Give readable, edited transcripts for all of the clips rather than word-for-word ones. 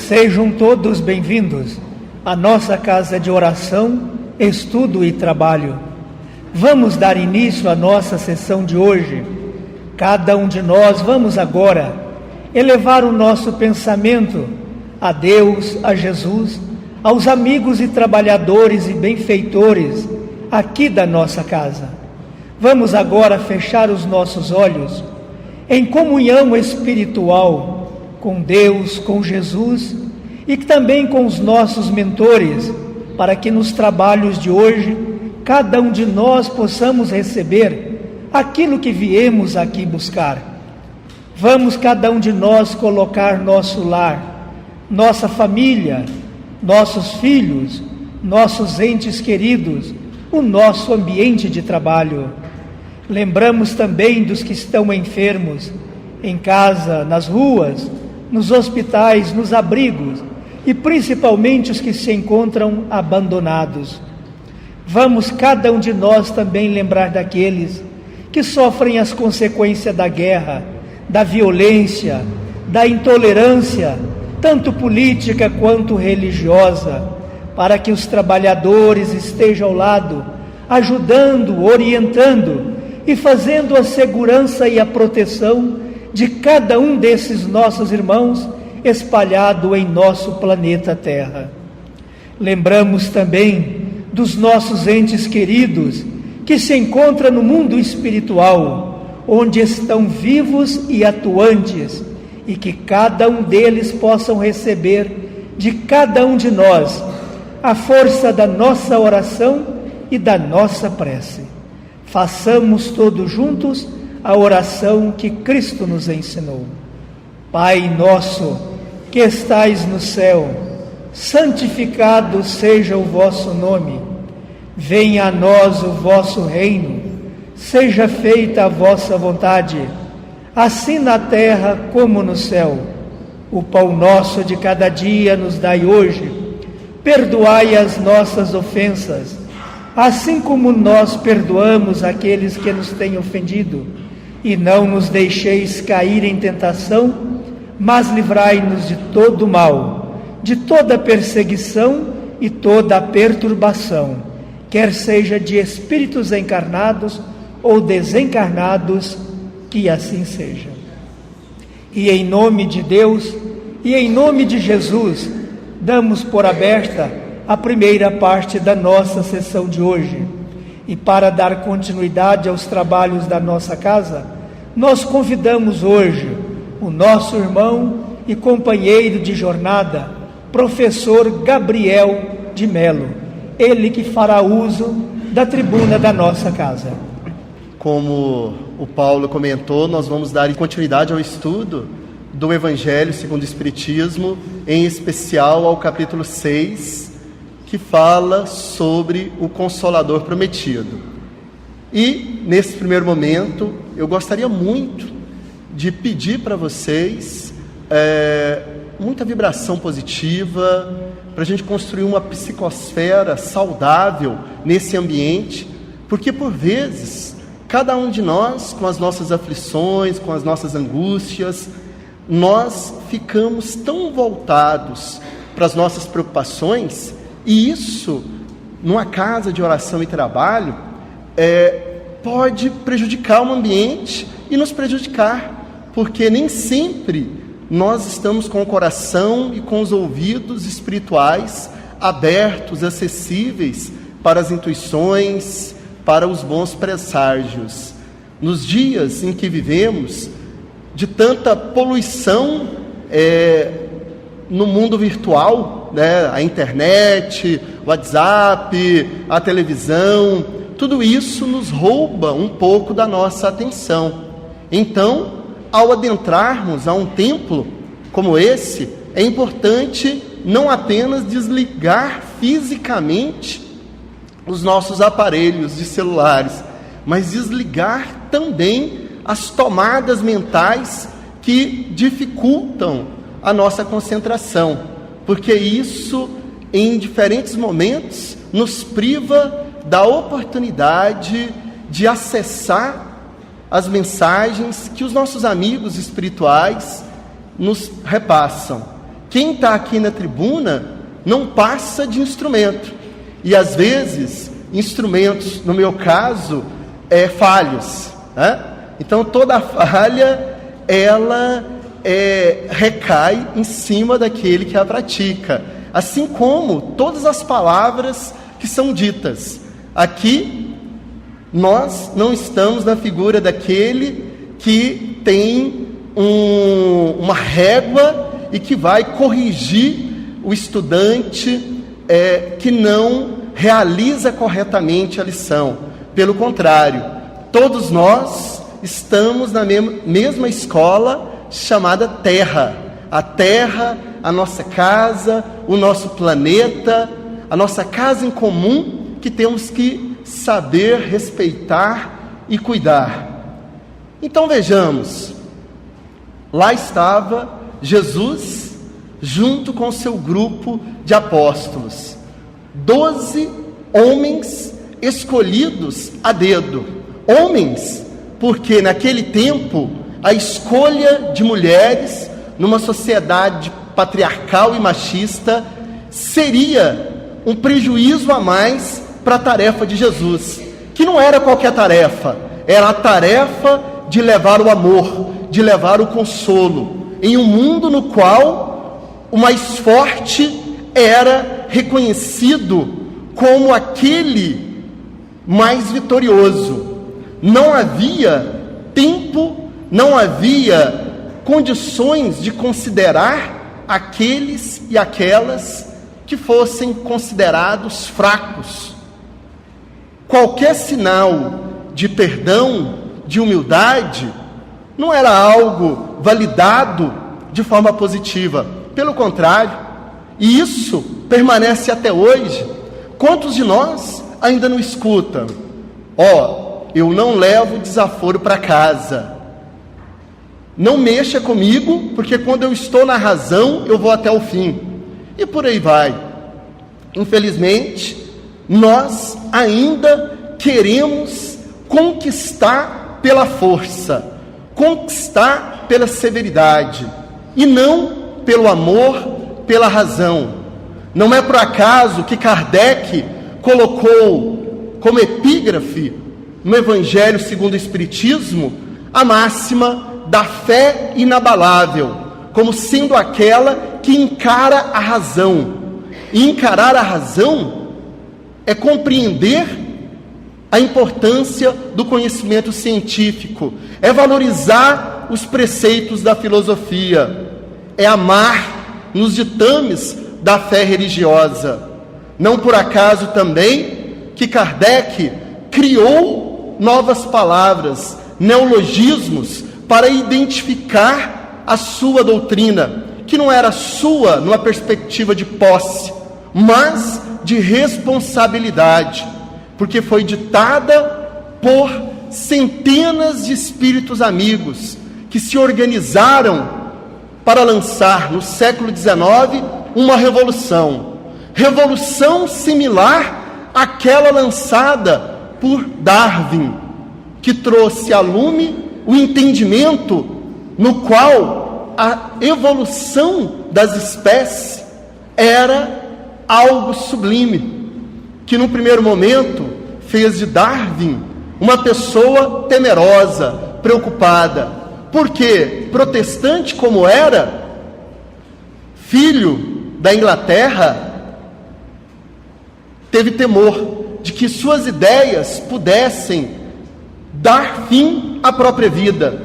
Sejam todos bem-vindos à nossa casa de oração, estudo e trabalho. Vamos dar início à nossa sessão de hoje. Cada um de nós vamos agora elevar o nosso pensamento a Deus, a Jesus, aos amigos e trabalhadores e benfeitores aqui da nossa casa. Vamos agora fechar os nossos olhos em comunhão espiritual com Deus, com Jesus e também com os nossos mentores, para que nos trabalhos de hoje cada um de nós possamos receber aquilo que viemos aqui buscar. Vamos cada um de nós colocar nosso lar, nossa família, nossos filhos, nossos entes queridos, o nosso ambiente de trabalho. Lembramos também dos que estão enfermos, em casa, nas ruas, nos hospitais, nos abrigos, e principalmente os que se encontram abandonados. Vamos cada um de nós também lembrar daqueles que sofrem as consequências da guerra, da violência, da intolerância, tanto política quanto religiosa, para que os trabalhadores estejam ao lado, ajudando, orientando e fazendo a segurança e a proteção de cada um desses nossos irmãos espalhado em nosso planeta Terra. Lembramos também dos nossos entes queridos que se encontram no mundo espiritual, onde estão vivos e atuantes, e que cada um deles possam receber de cada um de nós a força da nossa oração e da nossa prece. Façamos todos juntos a oração que Cristo nos ensinou. Pai nosso, que estais no céu, santificado seja o vosso nome. Venha a nós o vosso reino. Seja feita a vossa vontade, assim na terra como no céu. O pão nosso de cada dia nos dai hoje. Perdoai as nossas ofensas, assim como nós perdoamos aqueles que nos têm ofendido. E não nos deixeis cair em tentação, mas livrai-nos de todo mal, de toda perseguição e toda perturbação, quer seja de espíritos encarnados ou desencarnados, que assim seja. E em nome de Deus e em nome de Jesus, damos por aberta a primeira parte da nossa sessão de hoje. E para dar continuidade aos trabalhos da nossa casa, nós convidamos hoje o nosso irmão e companheiro de jornada, professor Gabriel de Melo, ele que fará uso da tribuna da nossa casa. Como o Paulo comentou, nós vamos dar continuidade ao estudo do Evangelho segundo o Espiritismo, em especial ao capítulo 6, que fala sobre o Consolador Prometido. E, nesse primeiro momento, eu gostaria muito de pedir para vocês muita vibração positiva, para a gente construir uma psicosfera saudável nesse ambiente, porque, por vezes, cada um de nós, com as nossas aflições, com as nossas angústias, nós ficamos tão voltados para as nossas preocupações, e isso, numa casa de oração e trabalho, pode prejudicar o ambiente e nos prejudicar, porque nem sempre nós estamos com o coração e com os ouvidos espirituais abertos, acessíveis para as intuições, para os bons presságios. Nos dias em que vivemos, de tanta poluição no mundo virtual, né? A internet, o WhatsApp, a televisão, tudo isso nos rouba um pouco da nossa atenção. Então, ao adentrarmos a um templo como esse, é importante não apenas desligar fisicamente os nossos aparelhos de celulares, mas desligar também as tomadas mentais que dificultam a nossa concentração, porque isso, em diferentes momentos, nos priva da oportunidade de acessar as mensagens que os nossos amigos espirituais nos repassam, quem está aqui na tribuna não passa de instrumento. E às vezes, instrumentos, no meu caso, falhos, né? Então toda falha, ela recai em cima daquele que a pratica. Assim como todas as palavras que são ditas. Aqui, nós não estamos na figura daquele que tem uma régua e que vai corrigir o estudante que não realiza corretamente a lição. Pelo contrário, todos nós estamos na mesma escola chamada Terra. A Terra, a nossa casa, o nosso planeta, a nossa casa em comum, que temos que saber respeitar e cuidar. Então vejamos, lá estava Jesus junto com seu grupo de apóstolos, 12 homens escolhidos a dedo. Homens, porque naquele tempo a escolha de mulheres numa sociedade patriarcal e machista seria um prejuízo a mais para a tarefa de Jesus, que não era qualquer tarefa, era a tarefa de levar o amor, de levar o consolo, em um mundo no qual o mais forte era reconhecido como aquele mais vitorioso. Não havia tempo, não havia condições de considerar aqueles e aquelas que fossem considerados fracos. Qualquer sinal de perdão, de humildade, não era algo validado de forma positiva. Pelo contrário, e isso permanece até hoje. Quantos de nós ainda não escutam? Eu não levo desaforo para casa. Não mexa comigo, porque quando eu estou na razão, eu vou até o fim. E por aí vai. Infelizmente, nós ainda queremos conquistar pela força, conquistar pela severidade, e não pelo amor, pela razão. Não é por acaso que Kardec colocou como epígrafe no Evangelho segundo o Espiritismo a máxima da fé inabalável, como sendo aquela que encara a razão. E encarar a razão é compreender a importância do conhecimento científico, é valorizar os preceitos da filosofia, é amar nos ditames da fé religiosa. Não por acaso também que Kardec criou novas palavras, neologismos, para identificar a sua doutrina, que não era sua numa perspectiva de posse, mas de responsabilidade, porque foi ditada por centenas de espíritos amigos que se organizaram para lançar no século XIX uma revolução similar àquela lançada por Darwin, que trouxe a lume o entendimento no qual a evolução das espécies era algo sublime, que no primeiro momento fez de Darwin uma pessoa temerosa, preocupada, porque protestante como era, filho da Inglaterra, teve temor de que suas ideias pudessem dar fim à própria vida.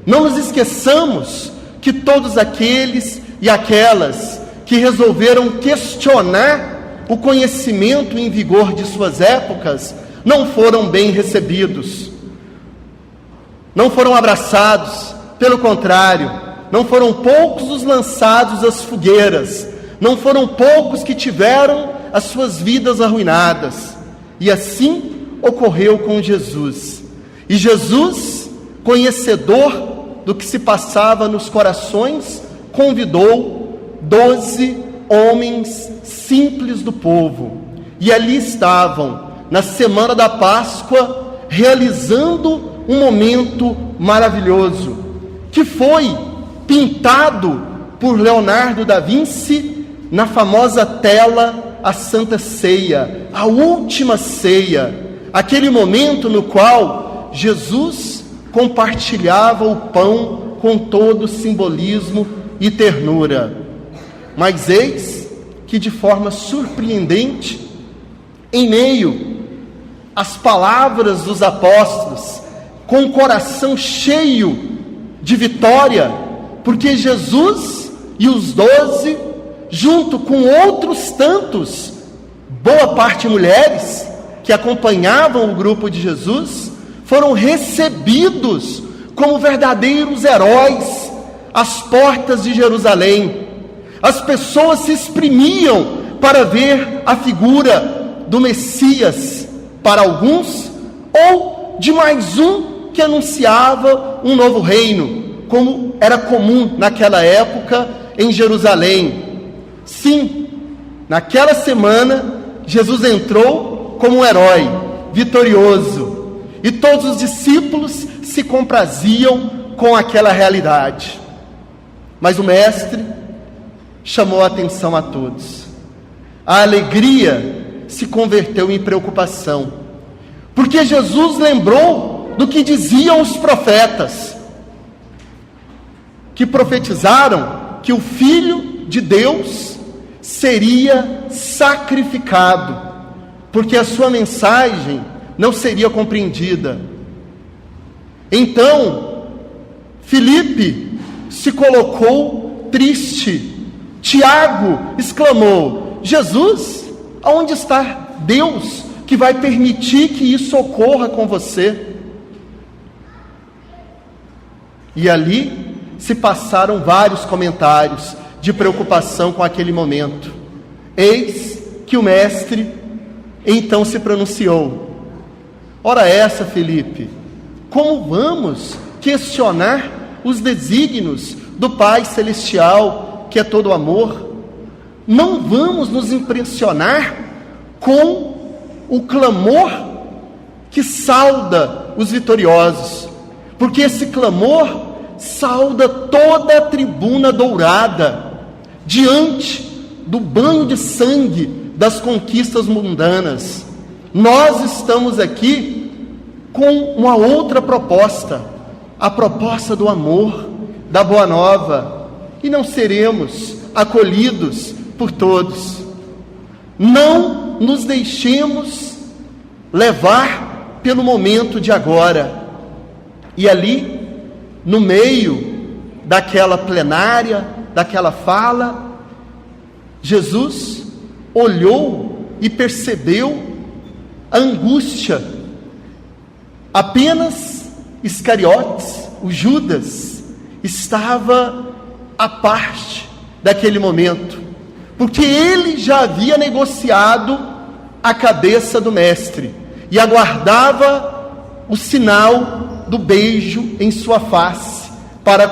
Não nos esqueçamos que todos aqueles e aquelas que resolveram questionar o conhecimento em vigor de suas épocas não foram bem recebidos, não foram abraçados. Pelo contrário, não foram poucos os lançados às fogueiras, não foram poucos que tiveram as suas vidas arruinadas. E assim ocorreu com Jesus. E Jesus, conhecedor do que se passava nos corações, convidou 12 homens simples do povo. E ali estavam, na semana da Páscoa, realizando um momento maravilhoso, que foi pintado por Leonardo da Vinci na famosa tela A Santa Ceia, a última ceia, aquele momento no qual Jesus compartilhava o pão com todo simbolismo e ternura. Mas eis que, de forma surpreendente, em meio às palavras dos apóstolos, com o coração cheio de vitória, porque Jesus e os 12, junto com outros tantos, boa parte mulheres, que acompanhavam o grupo de Jesus, foram recebidos como verdadeiros heróis às portas de Jerusalém. As pessoas se exprimiam para ver a figura do Messias para alguns, ou de mais um que anunciava um novo reino, como era comum naquela época em Jerusalém. Sim, naquela semana, Jesus entrou como um herói, vitorioso, e todos os discípulos se compraziam com aquela realidade. Mas o Mestre chamou a atenção a todos. A alegria se converteu em preocupação, porque Jesus lembrou do que diziam os profetas, que profetizaram que o Filho de Deus seria sacrificado, porque a sua mensagem não seria compreendida. Então, Filipe se colocou triste. Tiago exclamou: Jesus, aonde está Deus que vai permitir que isso ocorra com você? E ali se passaram vários comentários de preocupação com aquele momento. Eis que o Mestre então se pronunciou: ora essa, Filipe, como vamos questionar os desígnios do Pai Celestial, que é todo amor? Não vamos nos impressionar com o clamor que sauda os vitoriosos, porque esse clamor sauda toda a tribuna dourada diante do banho de sangue das conquistas mundanas. Nós estamos aqui com uma outra proposta, a proposta do amor, da boa nova, e não seremos acolhidos por todos. Não nos deixemos levar pelo momento de agora. E ali, no meio daquela plenária, daquela fala, Jesus olhou e percebeu a angústia. Apenas Iscariotes, o Judas, estava à parte daquele momento, porque ele já havia negociado a cabeça do Mestre e aguardava o sinal do beijo em sua face para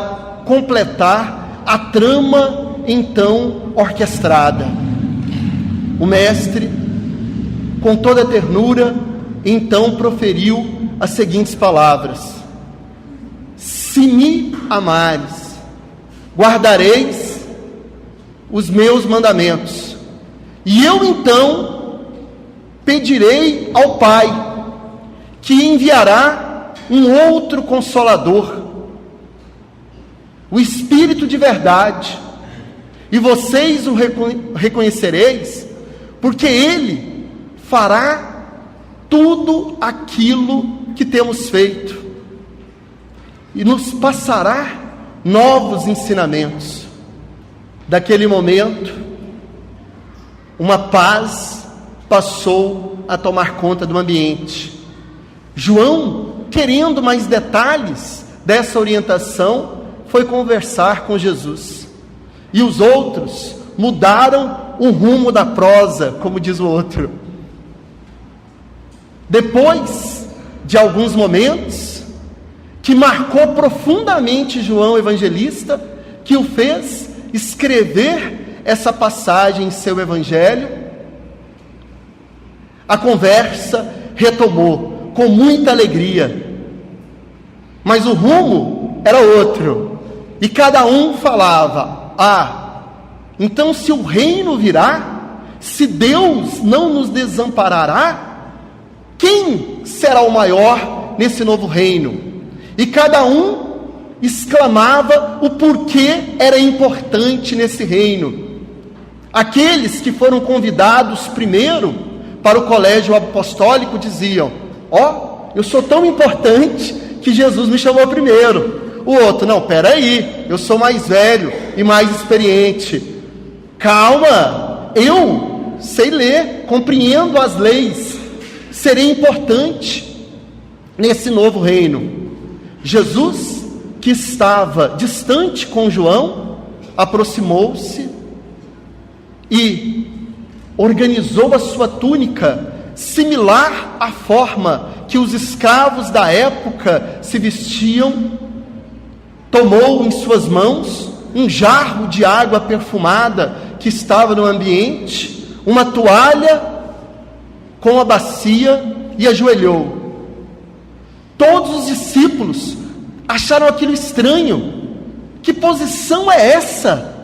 completar a trama então orquestrada. O Mestre, com toda a ternura, então proferiu as seguintes palavras: se me amares, guardareis os meus mandamentos, e eu então pedirei ao Pai, que enviará um outro Consolador, o Espírito de verdade, e vocês o reconhecereis, porque Ele fará tudo aquilo que temos feito, e nos passará novos ensinamentos. Daquele momento, uma paz passou a tomar conta do ambiente. João, querendo mais detalhes dessa orientação, foi conversar com Jesus. E os outros mudaram o rumo da prosa, como diz o outro. Depois de alguns momentos, que marcou profundamente João Evangelista, que o fez escrever essa passagem em seu Evangelho, a conversa retomou com muita alegria, mas o rumo era outro, e cada um falava Então se o reino virá, se Deus não nos desamparará, quem será o maior nesse novo reino? E cada um exclamava o porquê era importante nesse reino. Aqueles que foram convidados primeiro para o colégio apostólico diziam: eu sou tão importante que Jesus me chamou primeiro. O outro: não, peraí, eu sou mais velho e mais experiente. Calma, eu sei ler, compreendo as leis, serei importante nesse novo reino. Jesus, que estava distante com João, aproximou-se e organizou a sua túnica, similar à forma que os escravos da época se vestiam. Tomou em suas mãos um jarro de água perfumada que estava no ambiente, uma toalha com a bacia, e ajoelhou. Todos os discípulos acharam aquilo estranho. Que posição é essa?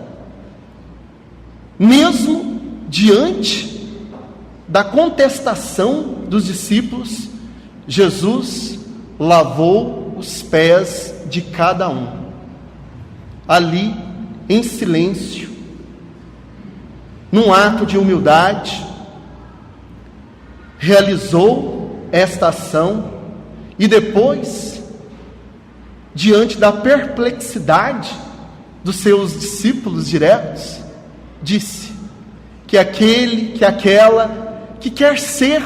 Mesmo diante da contestação dos discípulos, Jesus lavou os pés de cada um. Ali, em silêncio, num ato de humildade, realizou esta ação e depois, diante da perplexidade dos seus discípulos diretos, disse que aquela que quer ser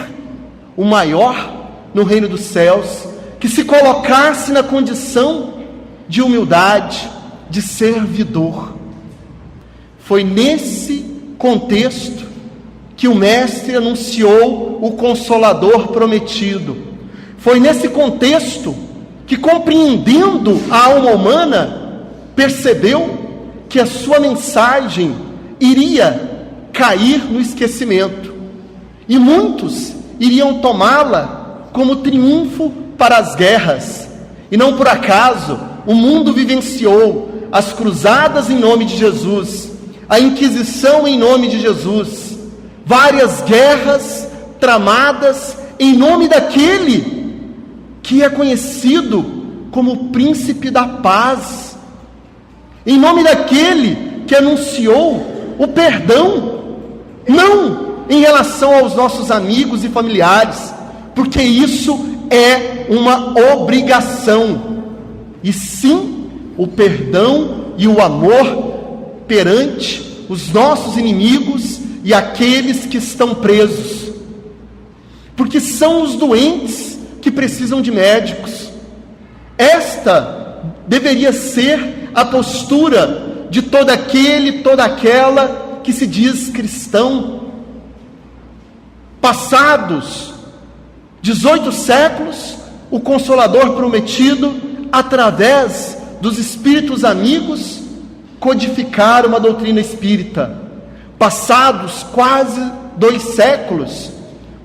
o maior no reino dos céus, que se colocasse na condição de humildade, de servidor. Foi nesse contexto que o Mestre anunciou o Consolador prometido. Foi nesse contexto que, compreendendo a alma humana, percebeu que a sua mensagem iria cair no esquecimento, e muitos iriam tomá-la como triunfo para as guerras. E não por acaso o mundo vivenciou as cruzadas em nome de Jesus, a Inquisição em nome de Jesus, várias guerras tramadas em nome daquele que é conhecido como o Príncipe da Paz, em nome daquele que anunciou o perdão, não em relação aos nossos amigos e familiares, porque isso é uma obrigação, e sim o perdão e o amor perante os nossos inimigos e aqueles que estão presos, porque são os doentes que precisam de médicos. Esta deveria ser a postura de todo aquele, toda aquela que se diz cristão. Passados 18 séculos, o Consolador prometido, através dos espíritos amigos, codificaram uma doutrina espírita. Passados quase 2 séculos,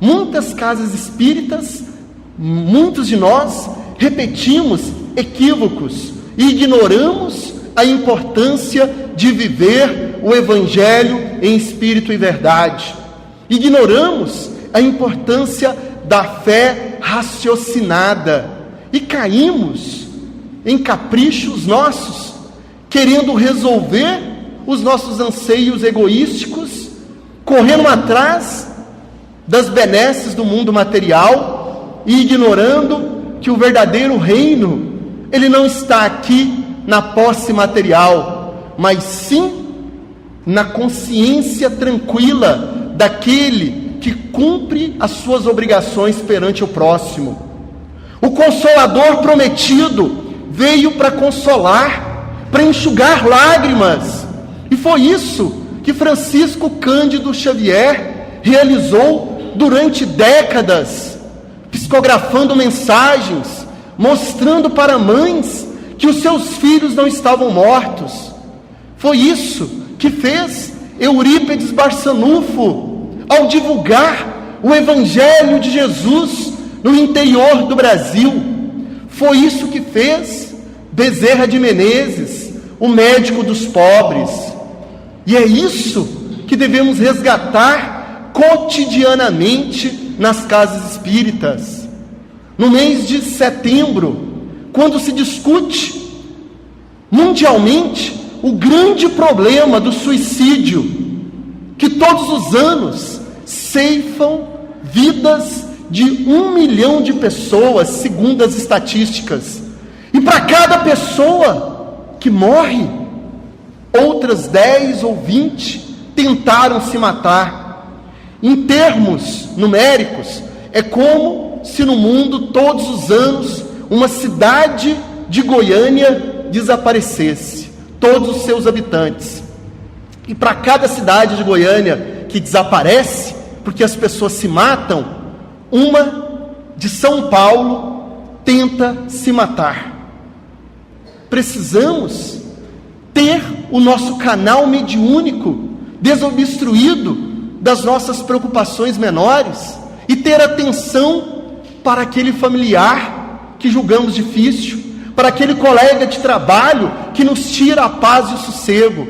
muitas casas espíritas, muitos de nós repetimos equívocos e ignoramos a importância de viver o Evangelho em espírito e verdade. Ignoramos a importância da fé raciocinada e caímos em caprichos nossos, querendo resolver os nossos anseios egoísticos, correndo atrás das benesses do mundo material e ignorando que o verdadeiro reino, ele não está aqui na posse material, mas sim na consciência tranquila daquele que cumpre as suas obrigações perante o próximo. O Consolador prometido veio para consolar, para enxugar lágrimas, e foi isso que Francisco Cândido Xavier realizou durante décadas, psicografando mensagens, mostrando para mães que os seus filhos não estavam mortos. Foi isso que fez Eurípides Barçanufo ao divulgar o Evangelho de Jesus no interior do Brasil. Foi isso que fez Bezerra de Menezes, o médico dos pobres. E é isso que devemos resgatar cotidianamente nas casas espíritas. No mês de setembro, quando se discute mundialmente o grande problema do suicídio, que todos os anos ceifam vidas de 1 milhão de pessoas, segundo as estatísticas. E para cada pessoa que morre, outras 10 ou 20 tentaram se matar. Em termos numéricos, é como se no mundo, todos os anos, uma cidade de Goiânia desaparecesse, todos os seus habitantes. E para cada cidade de Goiânia que desaparece, porque as pessoas se matam, uma de São Paulo tenta se matar. Precisamos ter o nosso canal mediúnico desobstruído das nossas preocupações menores e ter atenção para aquele familiar que julgamos difícil, para aquele colega de trabalho que nos tira a paz e o sossego,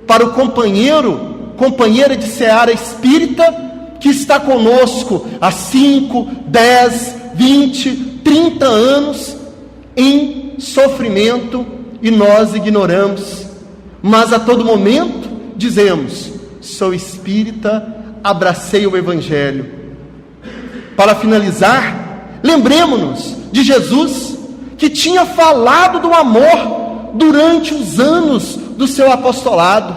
para o companheira de seara espírita que está conosco há 5, 10, 20, 30 anos em sofrimento e nós ignoramos, mas a todo momento dizemos: sou espírita, abracei o Evangelho. Para finalizar, lembremos-nos de Jesus, que tinha falado do amor durante os anos do seu apostolado,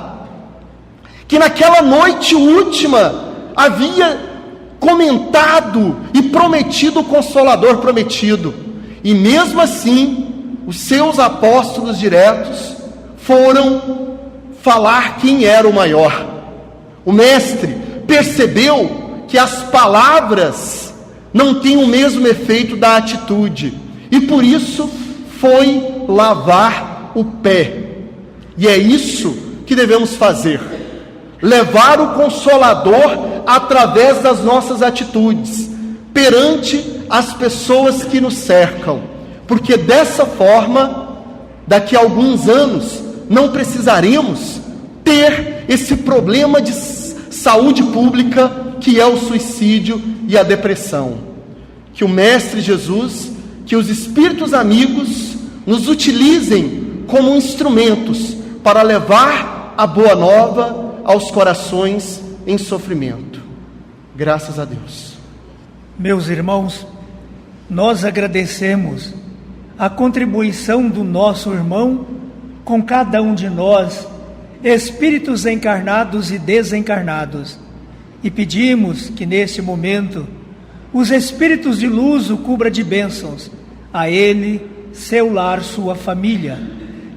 que naquela noite última havia comentado e prometido o Consolador prometido, e mesmo assim os seus apóstolos diretos foram falar quem era o maior. O mestre percebeu que as palavras não têm o mesmo efeito da atitude, e por isso foi lavar o pé. E é isso que devemos fazer: levar o Consolador através das nossas atitudes perante as pessoas que nos cercam, porque dessa forma, daqui a alguns anos, não precisaremos ter esse problema de saúde pública que é o suicídio e a depressão. Que o Mestre Jesus, que os Espíritos amigos nos utilizem como instrumentos para levar a boa nova aos corações em sofrimento. Graças a Deus. Meus irmãos, nós agradecemos a contribuição do nosso irmão com cada um de nós, espíritos encarnados e desencarnados, e pedimos que neste momento os espíritos de luz o cubra de bênçãos, a ele, seu lar, sua família.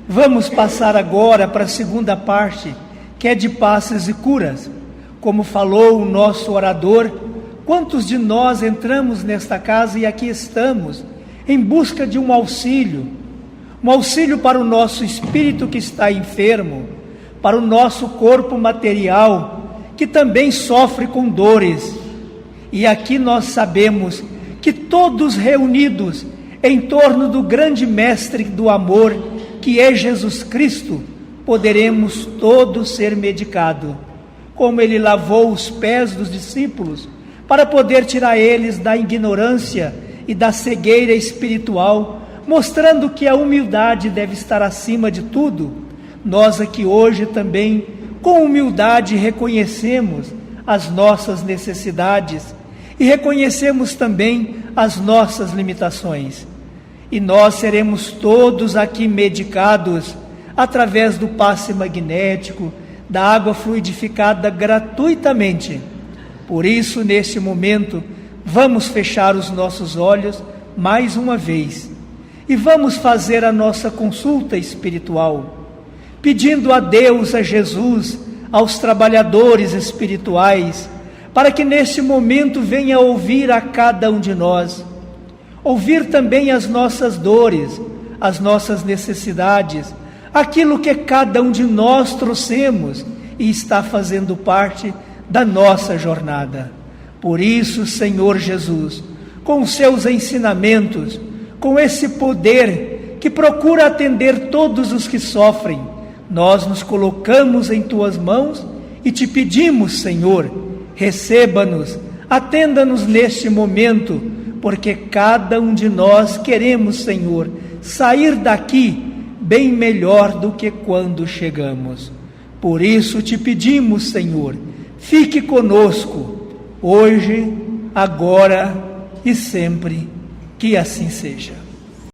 Vamos passar agora para a segunda parte, que é de passes e curas. Como falou o nosso orador, quantos de nós entramos nesta casa e aqui estamos em busca de um auxílio para o nosso espírito que está enfermo, para o nosso corpo material que também sofre com dores. E aqui nós sabemos que todos reunidos em torno do grande mestre do amor, que é Jesus Cristo, poderemos todos ser medicados, como ele lavou os pés dos discípulos, para poder tirar eles da ignorância e da cegueira espiritual, mostrando que a humildade deve estar acima de tudo. Nós aqui hoje também, com humildade, reconhecemos as nossas necessidades e reconhecemos também as nossas limitações. E nós seremos todos aqui medicados através do passe magnético, da água fluidificada gratuitamente. Por isso, neste momento, vamos fechar os nossos olhos mais uma vez e vamos fazer a nossa consulta espiritual, pedindo a Deus, a Jesus, aos trabalhadores espirituais, para que neste momento venha ouvir a cada um de nós, ouvir também as nossas dores, as nossas necessidades, aquilo que cada um de nós trouxemos e está fazendo parte da nossa jornada. Por isso, Senhor Jesus, com os seus ensinamentos, com esse poder que procura atender todos os que sofrem, nós nos colocamos em tuas mãos e te pedimos, Senhor, receba-nos, atenda-nos neste momento, porque cada um de nós queremos, Senhor, sair daqui bem melhor do que quando chegamos. Por isso te pedimos, Senhor, fique conosco, hoje, agora e sempre, que assim seja.